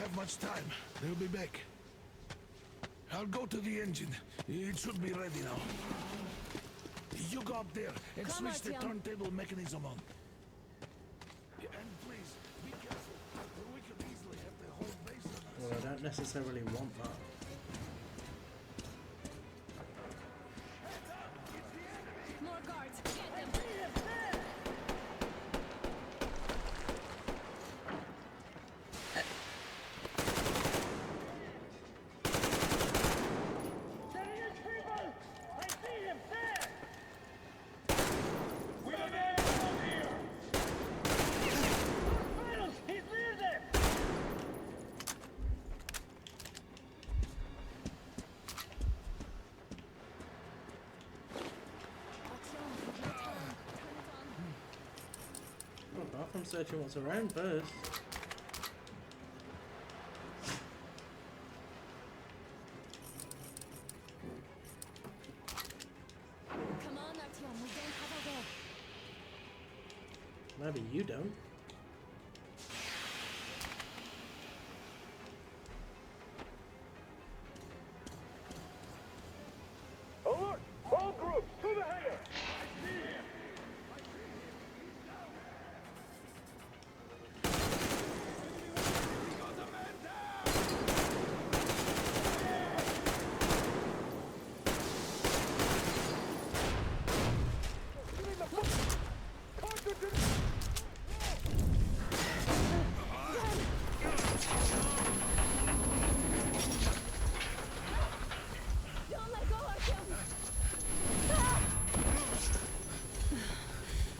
have much time. They'll be back. I'll go to the engine. It should be ready now. You go up there and Come, switch the Artyom. turntable mechanism on. And please, be careful. We could easily have the whole base on us. Well, I don't necessarily want that. More guards. Get them. Well, apart from searching what's around first. Come on, Artyom. We don't have a go. Maybe you don't. Alert! All groups, to the hangar! Don't let go, Artyom. Ah!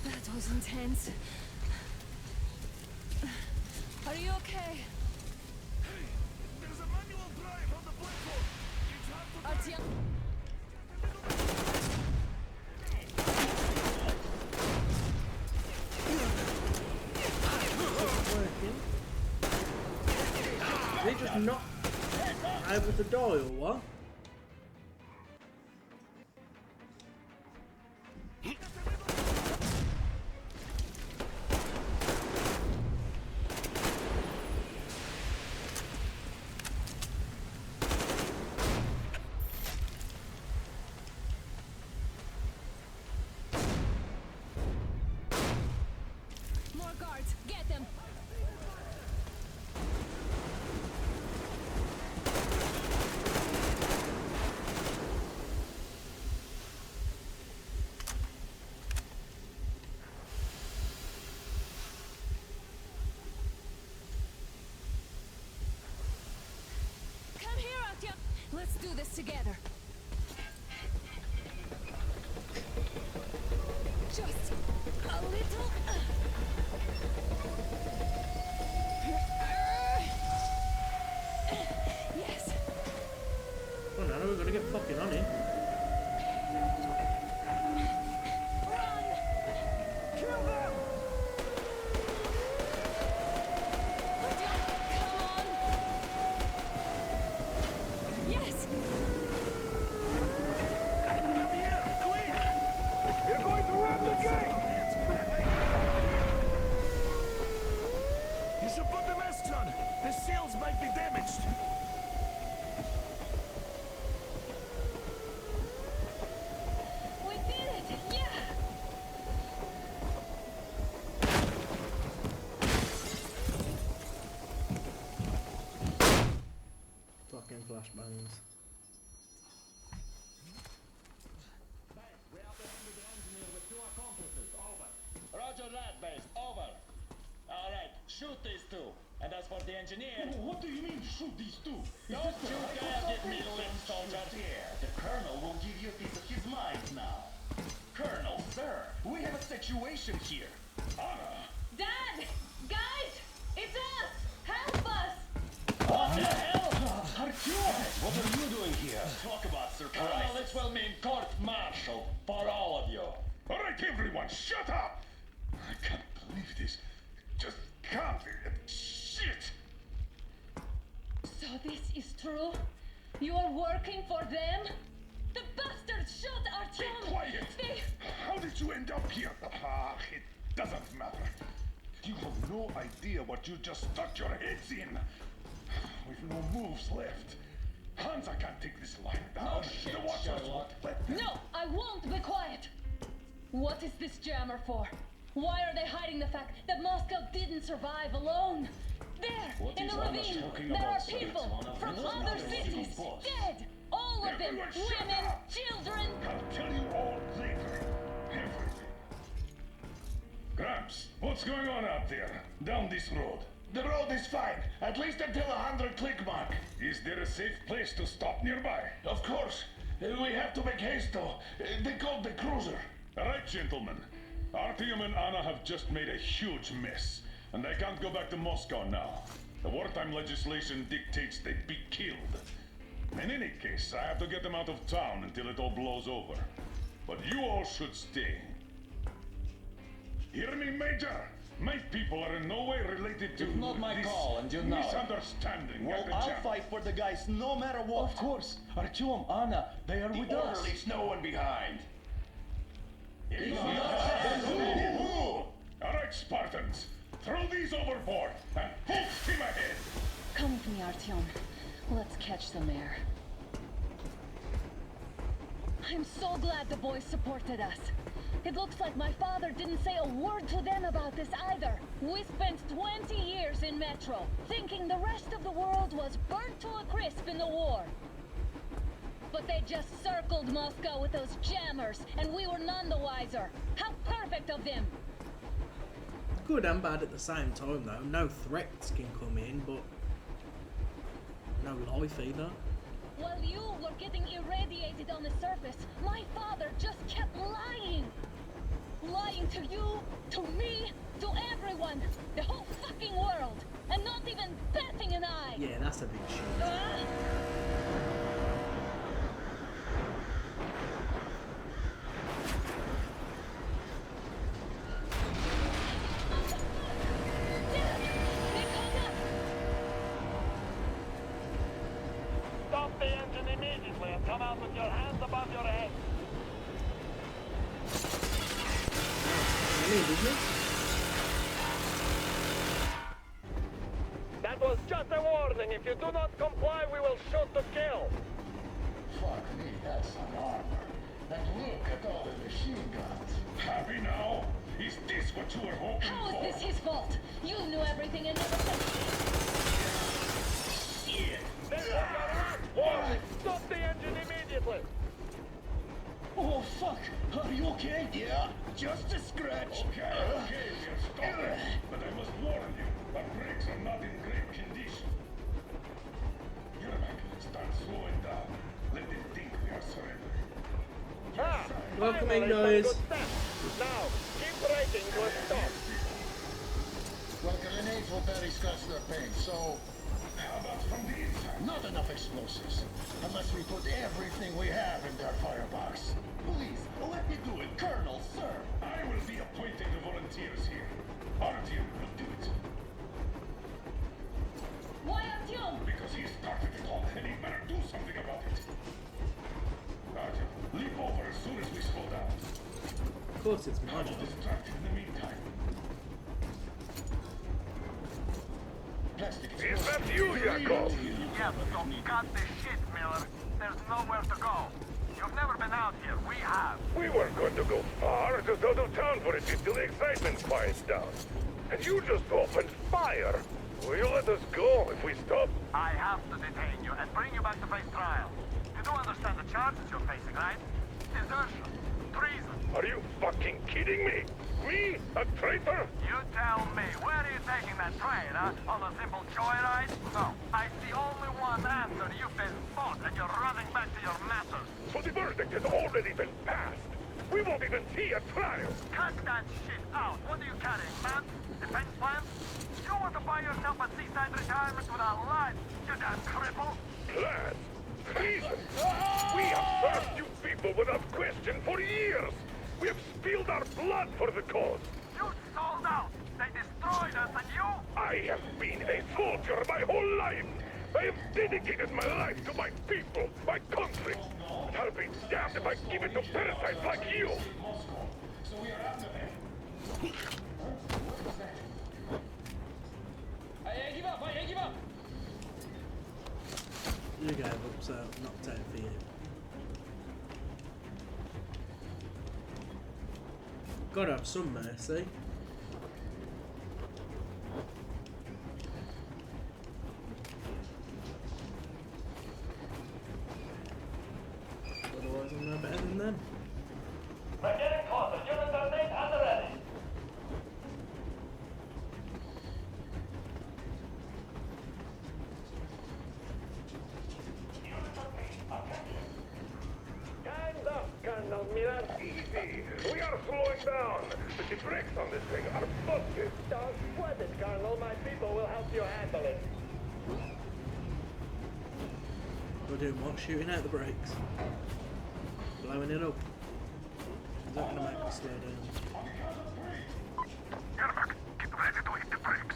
That was intense. Are you okay? There's a manual drive on the platform. It's hard to drive. Artyom. Working. They just not able to die or what? More guards. Get them. Come here, Artyom. Let's do this together. Just a little. Yes. Oh no, we're gonna get fucking on it. Run! Kill them! Artyom, come on! Yes! You're going to ram the gate! You should put the masks on. The seals might be damaged. We did it! Yeah! Fucking flashbangs. Roger that, base. Over. All right, shoot these two. And as for the engineer, What do you mean, shoot these two? don't you dare give me lip, soldier. The Colonel will give you a piece of his mind now. Colonel, sir, we have a situation here. Dad! Guys! It's us! Help us! What the hell? Artyom! What are you doing here? Talk about Colonel, surprise. this will mean court-martial for all of you. All right, everyone, shut up! I can't believe this. Just can't. Shit! So this is true? You're working for them? The bastards shot Be Artyom! quiet! They... How did you end up here? It doesn't matter. You have no idea what you just stuck your heads in. with no moves left. Hansa can't take this line down. No shit, the Watchers Sherlock. won't let them. No, I won't be quiet. What is this jammer for? Why are they hiding the fact that Moscow didn't survive alone? There, What in is the Anna ravine, talking there are about, sir? people It's one of from those other another cities, boss. dead. All of them, Everyone shut women, up! children. I'll tell you all later. Everything. Gramps, what's going on out there? Down this road? The road is fine, at least until 100 click mark. Is there a safe place to stop nearby? Of course. We have to make haste though. They called the cruiser. All right, gentlemen. Artyom and Anna have just made a huge mess, and they can't go back to Moscow now. The wartime legislation dictates they be killed. In any case, I have to get them out of town until it all blows over. But you all should stay. Hear me, Major? My people are in no way related to It's not my this call, and you know it. misunderstanding. Well, Captain I'll Jack. fight for the guys no matter what. Of course. Artyom, Anna, they are with us. Leaves no one behind. All right, Spartans. Throw these overboard and full steam ahead. Come with me, Artyom. Let's catch some air. I'm so glad the boys supported us. It looks like my father didn't say a word to them about this either. We spent 20 years in Metro, thinking the rest of the world was burnt to a crisp in the war. But they just circled Moscow with those jammers, and we were none the wiser. How perfect of them! Good and bad at the same time though. No threats can come in, but no life either. While you were getting irradiated on the surface, my father just kept lying. Lying to you, to me, to everyone, the whole fucking world, and not even batting an eye. Yeah, that's a big shit. Ah! Stop the engine immediately and come out with your hands above your head. I mean, isn't it? That was just a warning. If you do not comply, we will shoot to kill. Fuck me, that's an armor. And look at all the machine guns. Happy now? Is this what you were hoping How for? is this his fault? You knew everything and never said Shit! This was your last warning. Stop the engine immediately. Oh, fuck. Are you okay? Yeah, just a scratch. Okay, we'll stop it. But I must warn you, our brakes are not in great condition. Yermak, start slowing down. Let them think we are surrendering. Ah, Welcome finally in, some guys. good steps. Now, keep braking to a stop. Well, grenades will barely scratch their paint, so How about from the inside? not enough explosives. Unless we put everything we have in their firebox. Please, let me do it, Colonel, sir. I will be appointing the volunteers here. Artyom will do it. Why Artyom? Because he started it all, and he better do something about it. Artyom, leap over as soon as we slow down. Of course it's I'll mine. distract in the meantime. Plastic Is that you, Yakov? Yes, so cut the shit, Miller. There's nowhere to go. You've never been out here. We have. We weren't going to go far, just out of town for a bit till the excitement quiets down. And you just opened fire. Will you let us go if we stop? I have to detain you and bring you back to face trial. You do understand the charges you're facing, right? Desertion, treason. Are you fucking kidding me? Me? A traitor? You tell me, where are you taking that train, huh? On a simple joyride? No, I see only one answer. You've been fought and you're running back to your masters. So the verdict has already been passed. We won't even see a trial. Cut that shit out. What are you carrying, man? Defense plans? You want to buy yourself a seaside retirement without life, you damn cripple? Plans? Treason? We have served you people without question for years. We have spilled our blood for the cause. You sold out. They destroyed us and you? I have been a soldier my whole life. I have dedicated my life to my people, my country. And I'll be damned if I give it to parasites like you. I give up. You gave up, so not 10 for you. Gotta have some mercy. Otherwise, I'm no better than them. We're getting closer. Units are made and ready. Stand up, Colonel Miller. Easy. We are slowing down. But the brakes on this thing are busted. Don't sweat it, Colonel. My people will help you handle it. We're doing what? Shooting out the brakes. Blowing it up. Is that gonna make me slow down? Yermak, get ready to hit the brakes.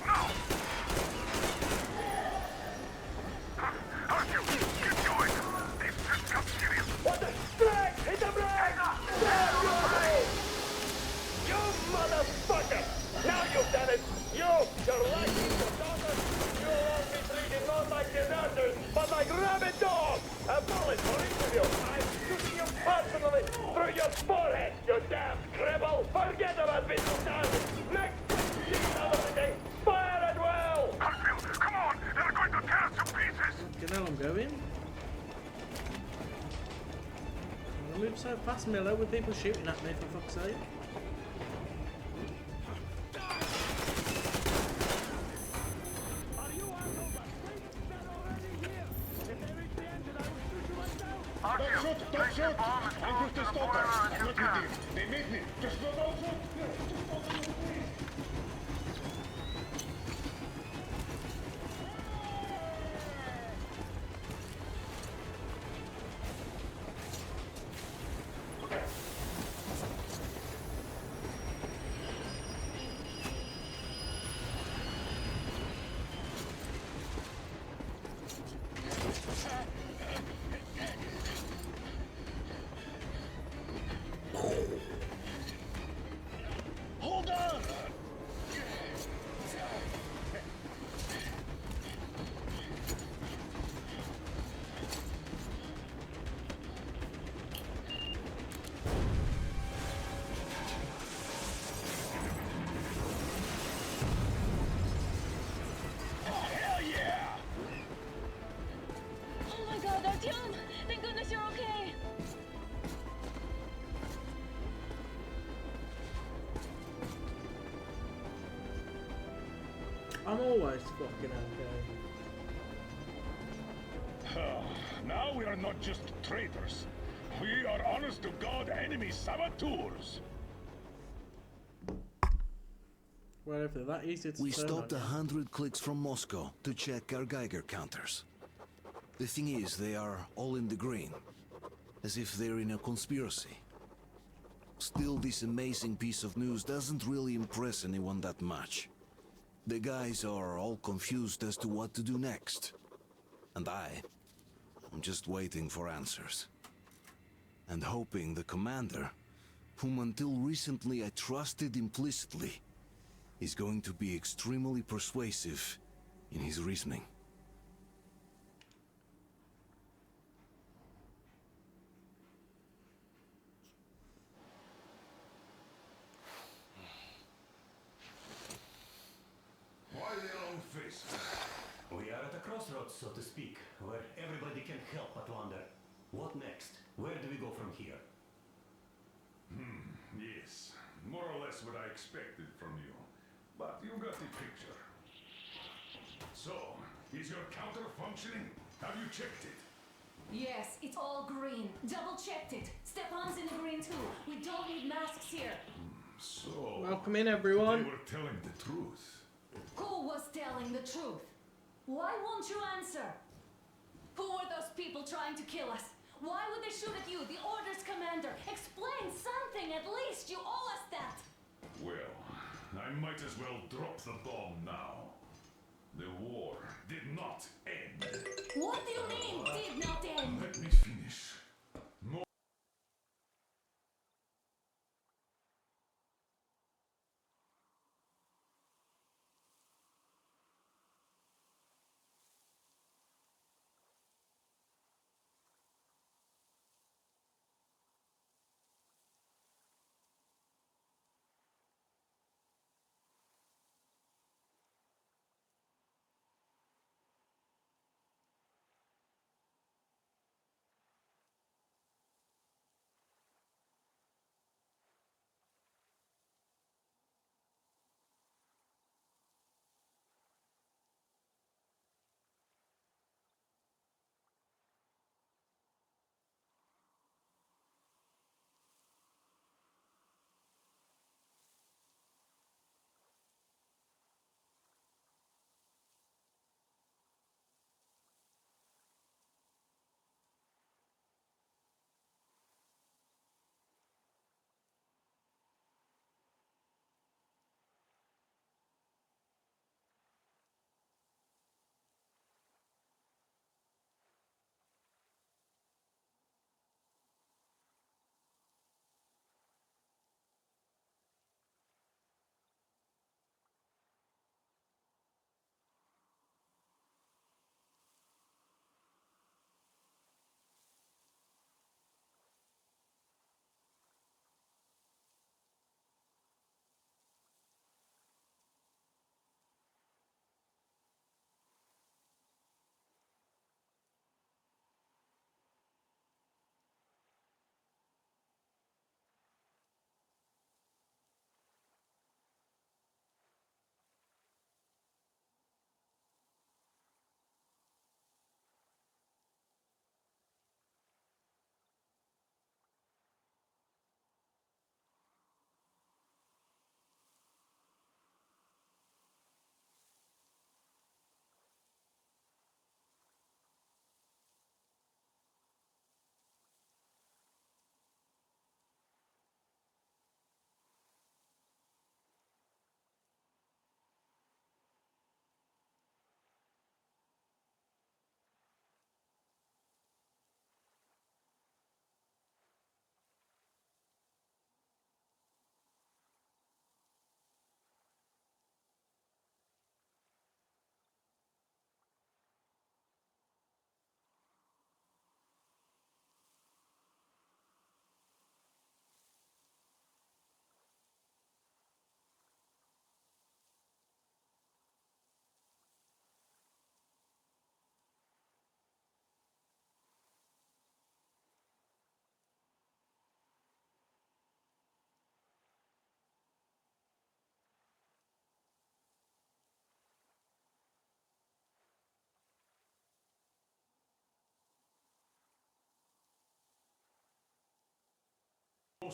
No! Artyom, get going! This just got serious. What the? Brakes! Hit the brakes! Stand your way! You motherfucker! Now you've done it! You're like your daughters! You won't be treated not like deserters, but like rabid dogs! A bullet for each of you! I'm shooting you personally through your forehead, you damn cripple! Forget about business now! Next scene out of the day! Fire at will! Artyom, come on! They're going to tear us to pieces! You know I'm going. I move so fast, Miller, with people shooting at me, for fuck's sake. Don't shoot! I'm just a stalker. I'm not with you. They made me. Just don't shoot. Hold on! Oh my god, Artyom! Thank goodness you're okay! I'm always fucking okay. Now we are not just traitors. We are honest to God enemy saboteurs. Well, if they're that easy to We turn stopped on, 100 clicks from Moscow to check our Geiger counters. The thing is, they are all in the green, as if they're in a conspiracy. Still, this amazing piece of news doesn't really impress anyone that much. The guys are all confused as to what to do next. And I'm just waiting for answers. And hoping the commander, whom until recently I trusted implicitly, is going to be extremely persuasive in his reasoning. Why the long face? We are at a crossroads, so to speak, where everybody can help but wonder, what next? Where do we go from here? Yes, more or less what I expected from you. But you got the picture. So, is your counter functioning? Have you checked it? Yes, it's all green. Double checked it. Stepan's in the green too. We don't need masks here. So, Welcome in, they everyone. were telling the truth. Who was telling the truth? Why won't you answer? Who were those people trying to kill us? Why would they shoot at you, the Order's commander? Explain something at least. You owe us that. Well, I might as well drop the bomb now. The war did not end. What do you mean, did not end? Let me finish. More.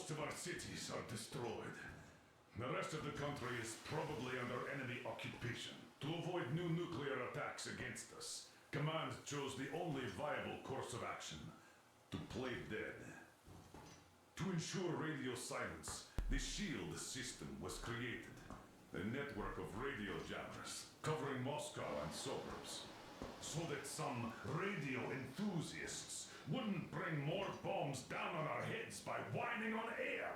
most of our cities are destroyed. The rest of the country is probably under enemy occupation. To avoid new nuclear attacks against us, Command chose the only viable course of action: to play dead. To ensure radio silence, the SHIELD system was created. A network of radio jammers covering Moscow and suburbs. So that some radio enthusiasts wouldn't bring more bombs down on our heads by whining on air.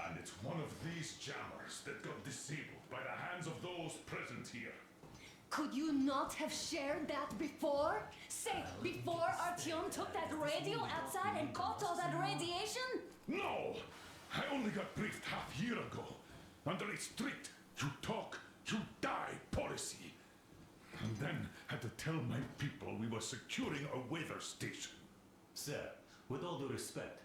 And it's one of these jammers that got disabled by the hands of those present here. Could you not have shared that before? Say, before Artyom took that radio outside and caught all that radiation? No! I only got briefed half year ago. Under a strict, you talk, you die policy. And then had to tell my people we were securing a weather station. Sir, with all due respect,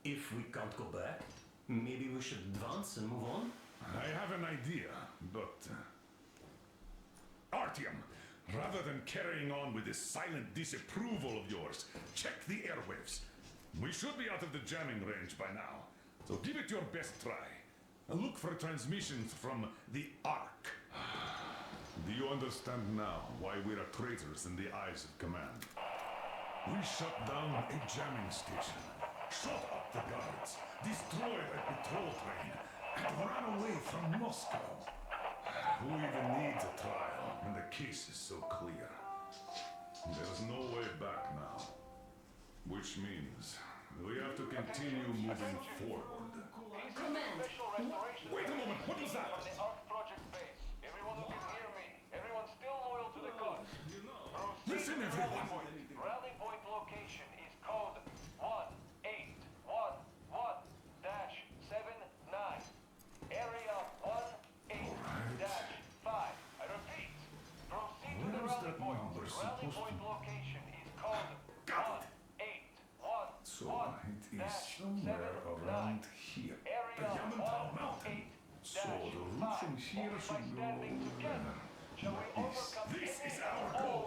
if we can't go back, maybe we should advance and move on? I have an idea, but... Artyom, rather than carrying on with this silent disapproval of yours, check the airwaves. We should be out of the jamming range by now, so give it your best try. And look for transmissions from the Ark. Do you understand now why we are traitors in the eyes of Command? We shut down a jamming station, shot up the guards, destroyed a patrol train, and ran away from Moscow. Who even needs a trial when the case is so clear? There's no way back now. Which means we have to continue moving forward. Command. Wait a moment, what was that? On the Ark project base. Everyone who can hear me. Everyone still loyal to the cause. Listen, everyone. Rally point location is code 1811-79. Area 18-5. I repeat. Proceed to the Where's rally that point. number Rally supposed point to be? location is code Got it. 1811-79. So it is somewhere around here. The Yamantau Mountain. So the route from here should go... This is our goal.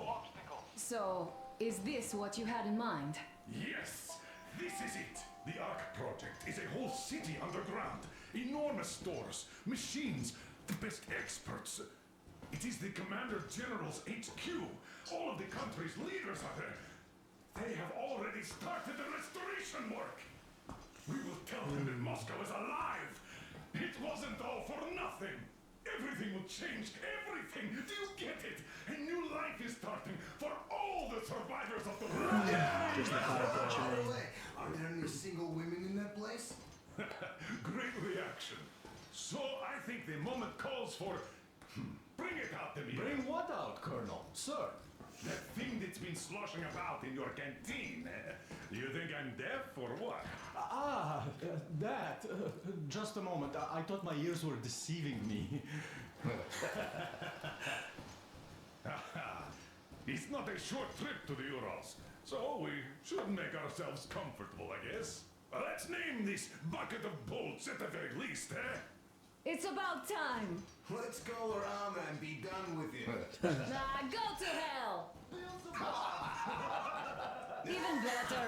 So, is this what you had in mind? Yes, this is it. The Ark project is a whole city underground. Enormous stores, machines, the best experts. It is the Commander General's HQ. All of the country's leaders are there. They have already started the restoration work. We will tell them that Moscow is alive. It wasn't all for nothing. Everything will change. Everything. Do you get it? A new life is starting for all the survivors of the world. Just the high pressure. Are there any single women in that place? Great reaction. So I think the moment calls for... Bring it out to me. Bring what out, Colonel? Sir? That thing that's been sloshing about in your canteen. You think I'm deaf or what? That. Just a moment. I thought my ears were deceiving me. It's not a short trip to the Urals, so we should make ourselves comfortable, I guess. Let's name this bucket of bolts at the very least, eh? It's about time. Let's call her Anna and be done with it. Nah, go to hell. Even better.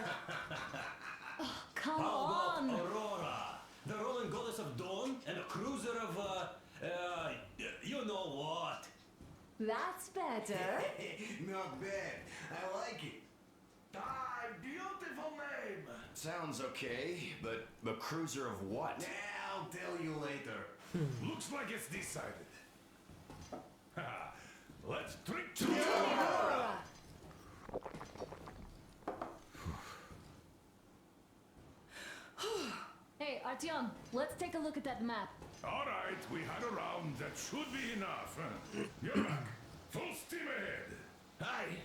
Oh, come How on. about Aurora? The rolling goddess of dawn and a cruiser of, you know what? That's better. Not bad. I like it. Ah, beautiful name. Sounds okay, but the cruiser of what? I'll tell you later. Looks like it's decided. Let's drink to Aurora. Hey, Artyom, let's take a look at that map. All right, we had a round. That should be enough. You're back. Full steam ahead. Aye.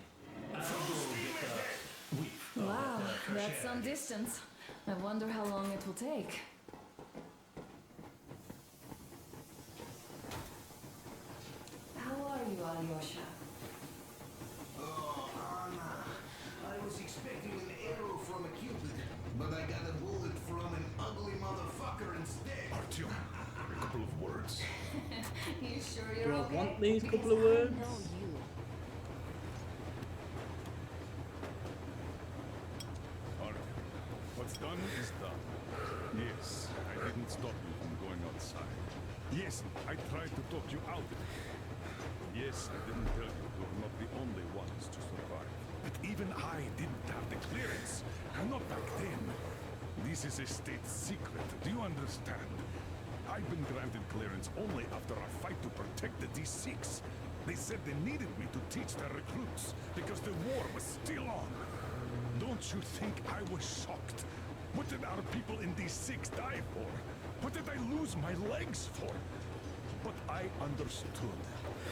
Full steam ahead. Wow, that's some distance. I wonder how long it will take. How are you, Alyosha? Oh, Anna. I was expecting an arrow from a Cupid, but I got a bullet from an ugly motherfucker instead. Artyom, a couple of words. You sure you're Do I okay? want these Because couple of I words? know you. Artyom, what's done is done. Yes, I didn't stop you from going outside. Yes, I tried to talk you out of it. Yes, I didn't tell you you're not the only ones to survive. But even I didn't have the clearance. And not back then. This is a state secret. Do you understand? I've been granted clearance only after a fight to protect the D6. They said they needed me to teach their recruits because the war was still on. Don't you think I was shocked? What did our people in D6 die for? What did I lose my legs for? But I understood.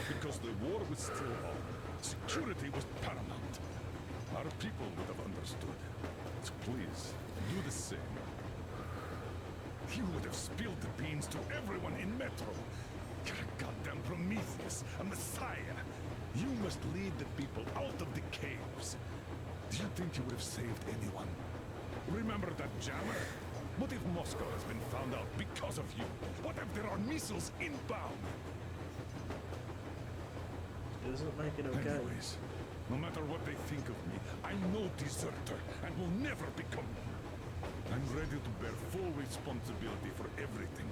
Because the war was still on. Security was paramount. Our people would have understood. So please, do the same. You would have spilled the beans to everyone in Metro. You're a goddamn Prometheus, a messiah. You must lead the people out of the caves. Do you think you would have saved anyone? Remember that jammer? What if Moscow has been found out because of you? What if there are missiles inbound? It doesn't make it okay. Anyways, no matter what they think of me, I'm no deserter and will never become one. I'm ready to bear full responsibility for everything.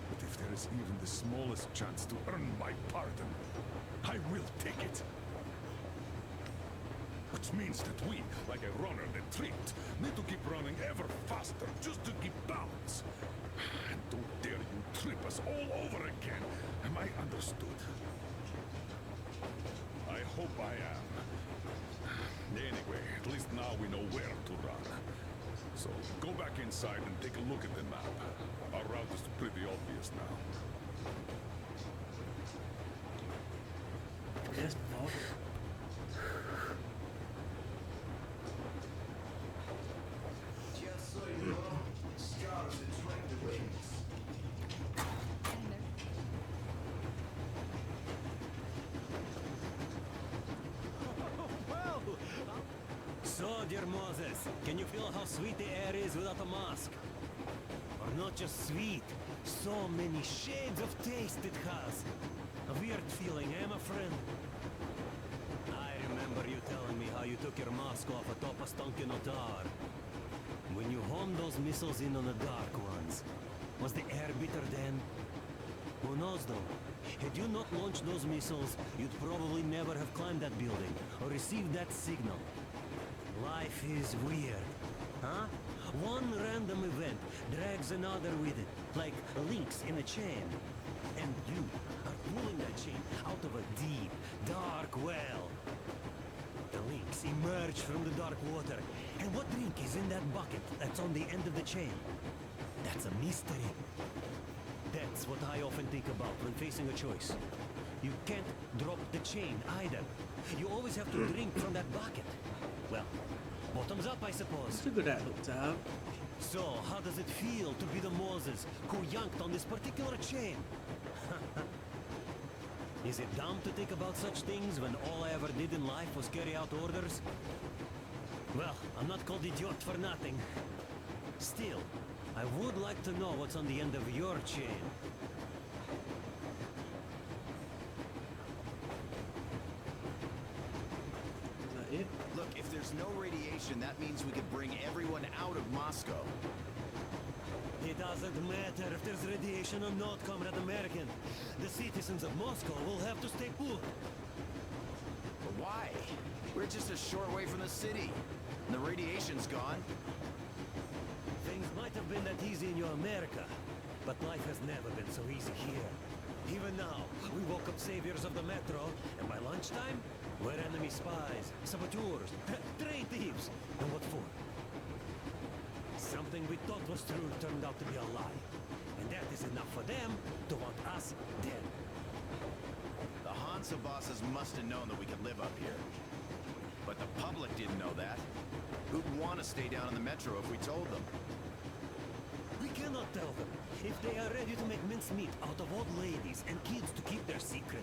But if there is even the smallest chance to earn my pardon, I will take it. Which means that we, like a runner that tripped, need to keep running ever faster just to keep balance. And don't dare you trip us all over again. Am I understood? I hope I am. Anyway, at least now we know where to run. So go back inside and take a look at the map. Our route is pretty obvious now. Yes, Bob. Just so you know, scars attract the wings. So, dear Moses, can you feel how sweet the air is without a mask? Or not just sweet, so many shades of taste it has. A weird feeling, eh, my friend? I remember you telling me how you took your mask off atop a stunken Otar. When you homed those missiles in on the Dark Ones, was the air bitter then? Who knows though? Had you not launched those missiles, you'd probably never have climbed that building or received that signal. Life is weird, huh? One random event drags another with it, like links in a chain. And you are pulling that chain out of a deep, dark well. The links emerge from the dark water. And what drink is in that bucket that's on the end of the chain? That's a mystery. That's what I often think about when facing a choice. You can't drop the chain either. You always have to drink from that bucket. Well, bottoms up, I suppose. It's a good outlook to have. So, how does it feel to be the Moses who yanked on this particular chain? Is it dumb to think about such things when all I ever did in life was carry out orders? Well, I'm not called idiot for nothing. Still, I would like to know what's on the end of your chain. Is that it? Look, if there's no radiation, that means we could bring everyone out of Moscow. It doesn't matter if there's radiation or not, Comrade American. The citizens of Moscow will have to stay put. But why? We're just a short way from the city. And the radiation's gone. Things might have been that easy in your America, but life has never been so easy here. Even now, we woke up saviors of the Metro, and by lunchtime, we're enemy spies, saboteurs, train thieves. And what for? Something we thought was true turned out to be a lie. And that is enough for them to want us dead. The Hansa bosses must have known that we could live up here. But the public didn't know that. Who'd want to stay down in the Metro if we told them? We cannot tell them. If they are ready to make mincemeat out of old ladies and kids to keep their secret,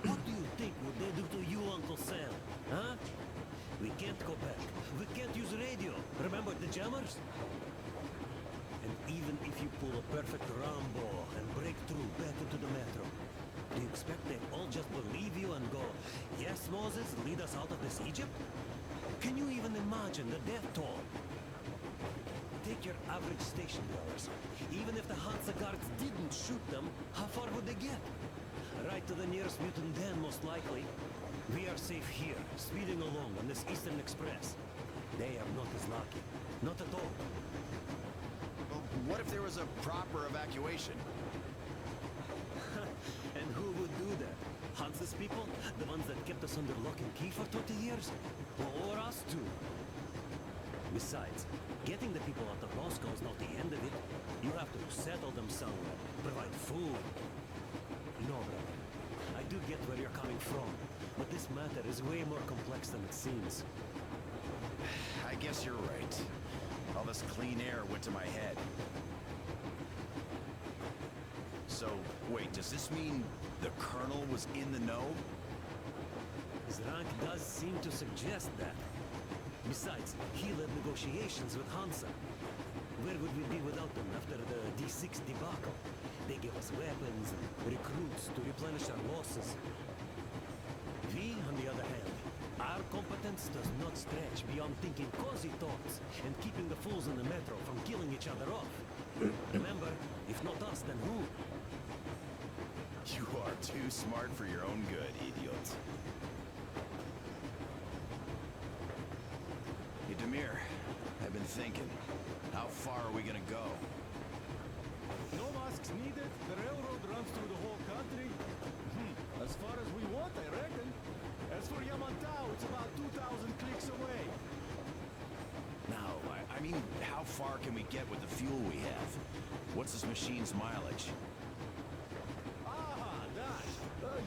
what do you think would they do to you, Uncle Sam? Huh? We can't go back. We can't use radio. Remember the jammers? And even if you pull a perfect Rambo and break through back into the Metro, do you expect they all just believe you and go, yes, Moses, lead us out of this Egypt? Can you even imagine the death toll? take your average station dwellers. Even if the Hansa guards didn't shoot them, how far would they get? Right to the nearest mutant den, most likely. We are safe here, speeding along on this Eastern Express. They are not as lucky. Not at all. Well, what if there was a proper evacuation? And who would do that? Hansa's people? The ones that kept us under lock and key for 20 years? Or us too? Besides, getting the people out of Moscow is not the end of it. You have to settle them somewhere, provide food. No, brother. I do get where you're coming from, but this matter is way more complex than it seems. I guess you're right. All this clean air went to my head. So, wait, does this mean the Colonel was in the know? His rank does seem to suggest that. Besides, he led negotiations with Hansa. Where would we be without them after the D6 debacle? They gave us weapons and recruits to replenish our losses. We, on the other hand, our competence does not stretch beyond thinking cozy thoughts and keeping the fools in the metro from killing each other off. Remember, if not us, then who? You are too smart for your own good, idiot. Hey, Demir, I've been thinking. How far are we gonna go? No masks needed. The railroad runs through the whole country. As far as we want, I reckon. As for Yamantau, it's about 2,000 clicks away. No, I mean, how far can we get with the fuel we have? What's this machine's mileage? Ah, that.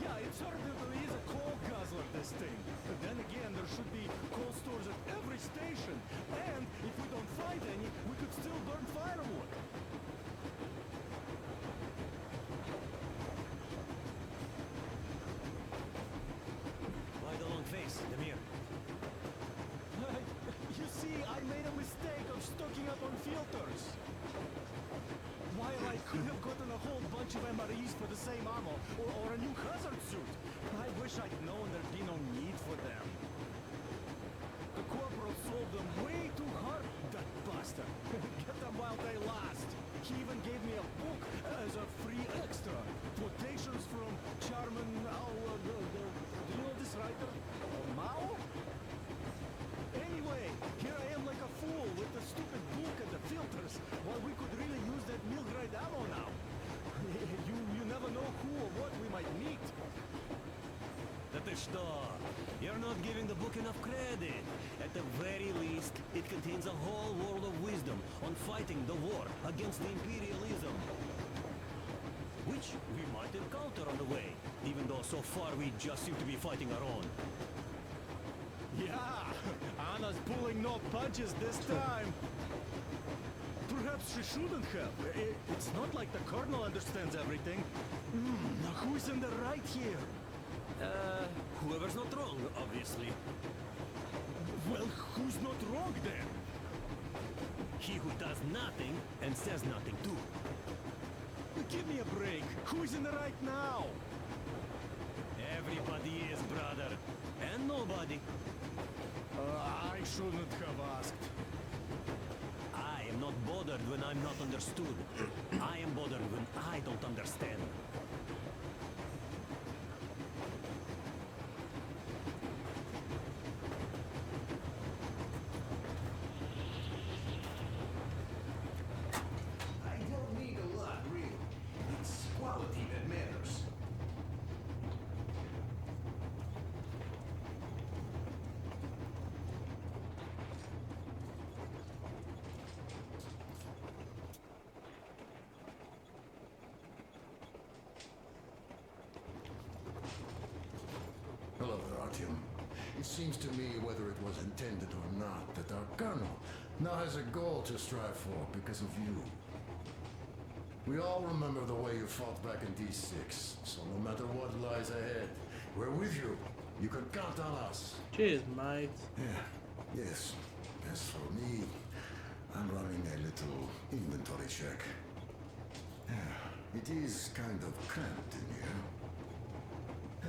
Yeah, it certainly is a coal guzzler, this thing. But then again, there should be coal stores at every station. And if we don't find any, we could still burn firewood. Why the long face, Demir? You see, I made a mistake of stocking up on filters. While I could have gotten a whole bunch of MREs for the same ammo, or a new hazard suit, I wish I'd known there'd be no need for them. The corporal sold them way too hard, that bastard. Get them while they last. He even gave me a book as a free extra. Quotations from Chairman do you know this writer? Mao? Anyway, here I am like a fool with the stupid book and the filters, while we could really use that mill-grade ammo now. You never know who or what we might meet. Это что? You're not giving the book enough credit. At the very least, it contains a whole world of wisdom on fighting the war against the imperialism. Which we might encounter on the way, even though so far we just seem to be fighting our own. Yeah, Anna's pulling no punches this time. Perhaps she shouldn't have. It's not like the Colonel understands everything. Now who's in the right here? Whoever's not wrong, obviously. Well, who's not wrong then? He who does nothing and says nothing too. Give me a break. Who's in the right now? Everybody is, brother. And nobody. I shouldn't have asked. I am not bothered when I'm not understood. I am bothered when I don't understand. I don't need a lot, really. It's quality that matters. Hello there, Artyom. It seems to me, whether it was intended or not, that our colonel now has a goal to strive for because of you. We all remember the way you fought back in D6, so no matter what lies ahead, we're with you. You can count on us. Cheers, mate. Yeah, yes. As for me, I'm running a little inventory check. Yeah, it is kind of cramped in here.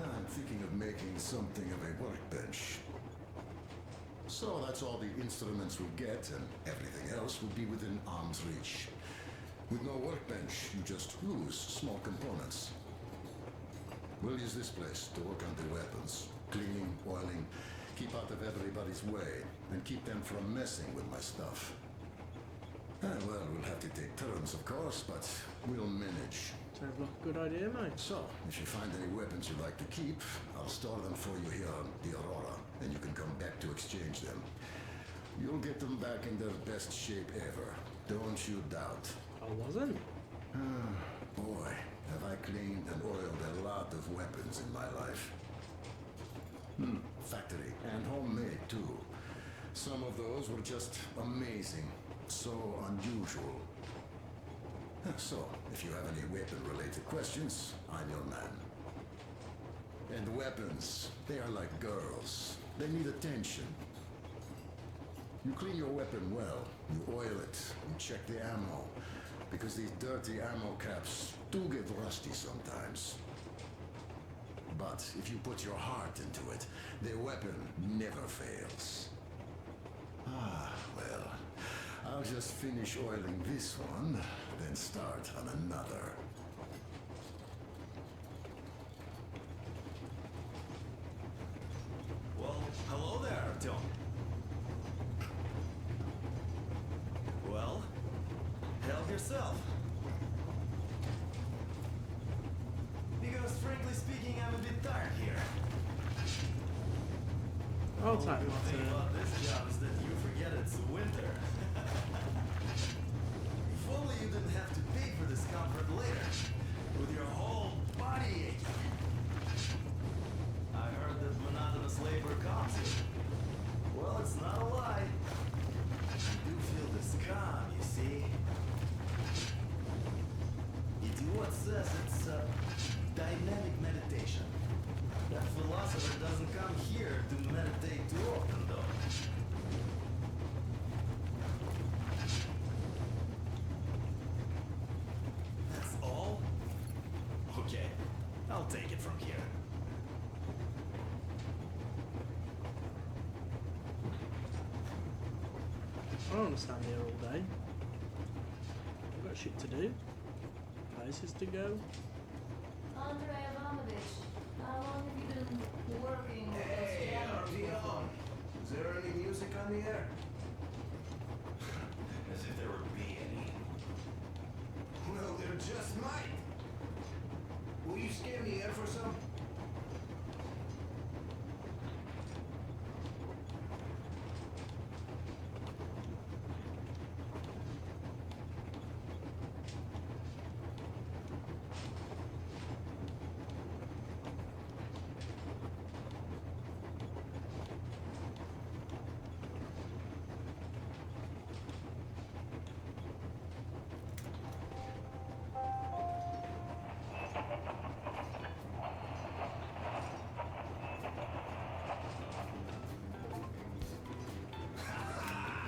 I'm thinking of making something of a workbench. So that's all the instruments we get, and everything else will be within arm's reach. With no workbench, you just lose small components. We'll use this place to work on the weapons. Cleaning, oiling, keep out of everybody's way, and keep them from messing with my stuff. Well, we'll have to take turns, of course, but we'll manage. Sounds like a good idea, mate. So, if you find any weapons you'd like to keep, I'll store them for you here on the Aurora, and you can come back to exchange them. You'll get them back in their best shape ever. Don't you doubt. I wasn't. Boy, have I cleaned and oiled a lot of weapons in my life. Factory and homemade too. Some of those were just amazing. So unusual. So, if you have any weapon-related questions, I'm your man. And weapons, they are like girls. They need attention. You clean your weapon well, you oil it, you check the ammo, because these dirty ammo caps do get rusty sometimes. But if you put your heart into it, the weapon never fails. Well, I'll just finish oiling this one, then start on another. Well, hello there, Artyom. Well, help yourself. Because frankly speaking, I'm a bit tired here. I'll take my The thing turn. about this job is that you forget it's winter. If only you didn't have to pay for this comfort later, with your whole body aching. I heard that monotonous labor calms you. Well, it's not a lie. You do feel this calm, you see. Idiot says it's a dynamic meditation. That philosopher doesn't come here to meditate too often, though. That's all? Okay, I'll take it from here. I don't want to stand here all day. I've got shit to do. Places to go. Andrei Ivanovich, how long have you been working with Hey, RPO! Is there any music on the air? As if there would be any. Well, there just might. Will you scan the air for some?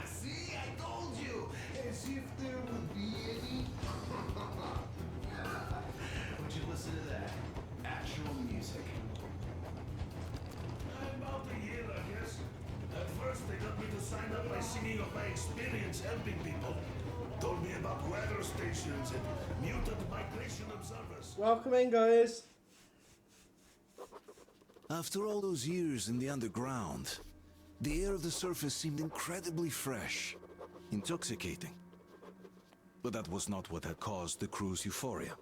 See, I told you! As if there would be any. Would you listen to that? Actual music. About a year, I guess. At first, they got me to sign up by singing of my experience helping people. Told me about weather stations and mutant migration observers. Welcome in, guys. After all those years in the underground, the air of the surface seemed incredibly fresh, intoxicating. But that was not what had caused the crew's euphoria.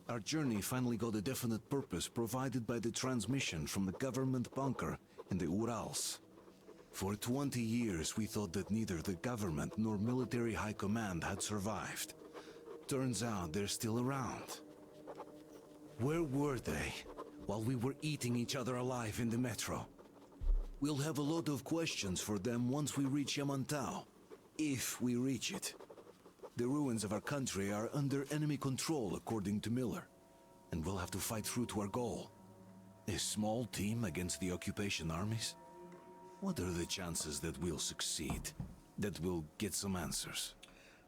Our journey finally got a definite purpose provided by the transmission from the government bunker in the Urals. For 20 years we thought that neither the government nor military high command had survived. Turns out they're still around. Where were they while we were eating each other alive in the metro? We'll have a lot of questions for them once we reach Yamantau. If we reach it. The ruins of our country are under enemy control, according to Miller. And we'll have to fight through to our goal. A small team against the occupation armies? What are the chances that we'll succeed? That we'll get some answers?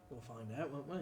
We'll find out, won't we?